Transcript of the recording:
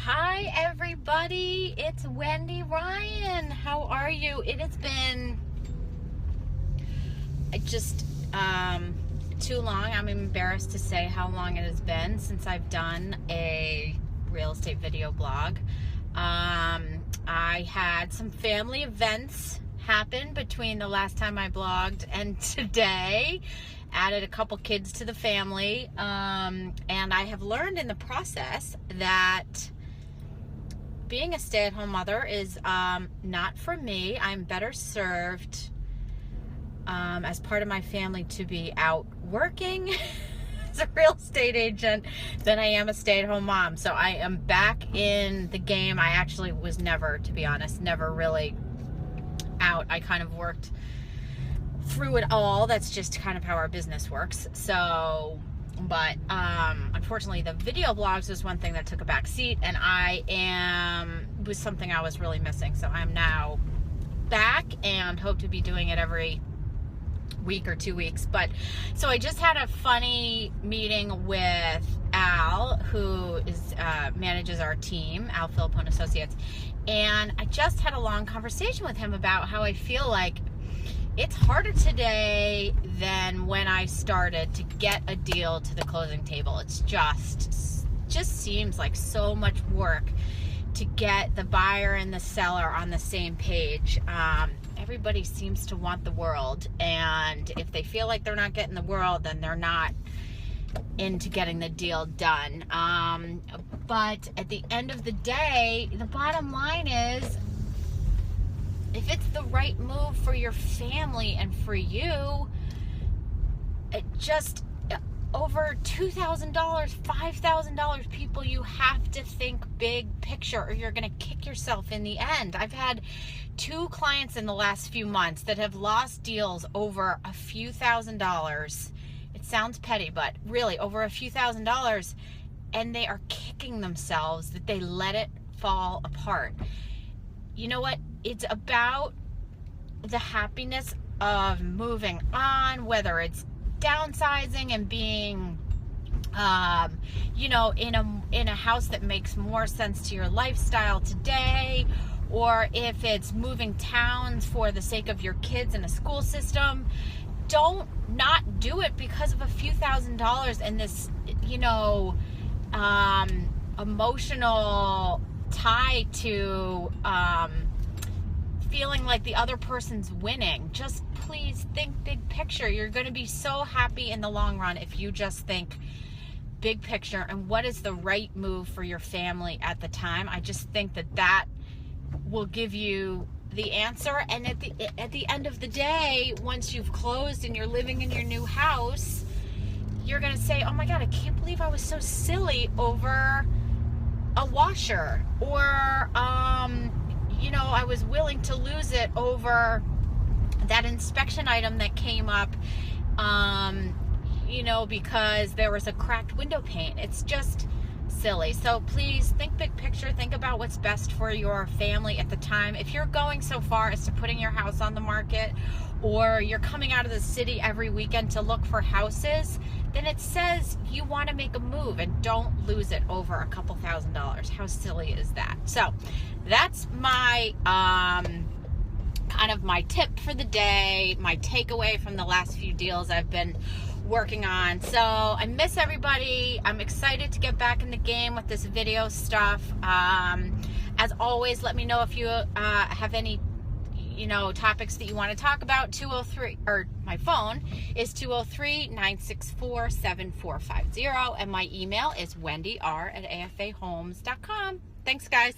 Hi everybody, it's Wendy Ryan. How are you? It has been just too long. I'm embarrassed to say how long it has been since I've done a real estate video blog. I had some family events happen between the last time I blogged and today. Added a couple kids to the family, and I have learned in the process that being a stay-at-home mother is not for me. I'm better served as part of my family to be out working as a real estate agent than I am a stay-at-home mom. So I am back in the game. I actually was never, to be honest, never really out. I kind of worked through it all. That's just kind of how our business works. So, but unfortunately the video blogs was one thing that took a back seat, and was something I was really missing. So I'm now back and hope to be doing it every week or 2 weeks. But so I just had a funny meeting with Al, who is manages our team, Al Philippone and Associates, and I just had a long conversation with him about how I feel like it's harder today than when I started to get a deal to the closing table. It's just seems like so much work to get the buyer and the seller on the same page. Everybody seems to want the world, and if they feel like they're not getting the world, then they're not into getting the deal done. But at the end of the day, the bottom line is, if it's the right move for your family and for you, it just over $2,000, $5,000, people, you have to think big picture or you're going to kick yourself in the end. I've had 2 clients in the last few months that have lost deals over a few $1,000s. It sounds petty, but really over a few $1,000s, and they are kicking themselves that they let it fall apart. You know what? It's about the happiness of moving on, whether it's downsizing and being, in a house that makes more sense to your lifestyle today, or if it's moving towns for the sake of your kids in a school system. Don't not do it because of a few $1,000s and this, emotional tie to feeling like the other person's winning. Just please think big picture. You're going to be so happy in the long run if you just think big picture and what is the right move for your family at the time. I just think that will give you the answer. And at the end of the day, once you've closed and you're living in your new house, you're going to say, oh my God, I can't believe I was so silly over a washer, or I was willing to lose it over that inspection item that came up, because there was a cracked window pane. It's just silly. So please think big picture. Think about what's best for your family at the time. If you're going so far as to putting your house on the market, or you're coming out of the city every weekend to look for houses, then it says you want to make a move, and don't lose it over a couple $1,000s. How silly is that? So that's my kind of my tip for the day, my takeaway from the last few deals I've been working on. So I miss everybody. I'm excited to get back in the game with this video stuff. As always, let me know if you have any topics that you want to talk about. 203, or my phone is 203-964-7450, and my email is wendyr@afahomes.com. Thanks, guys.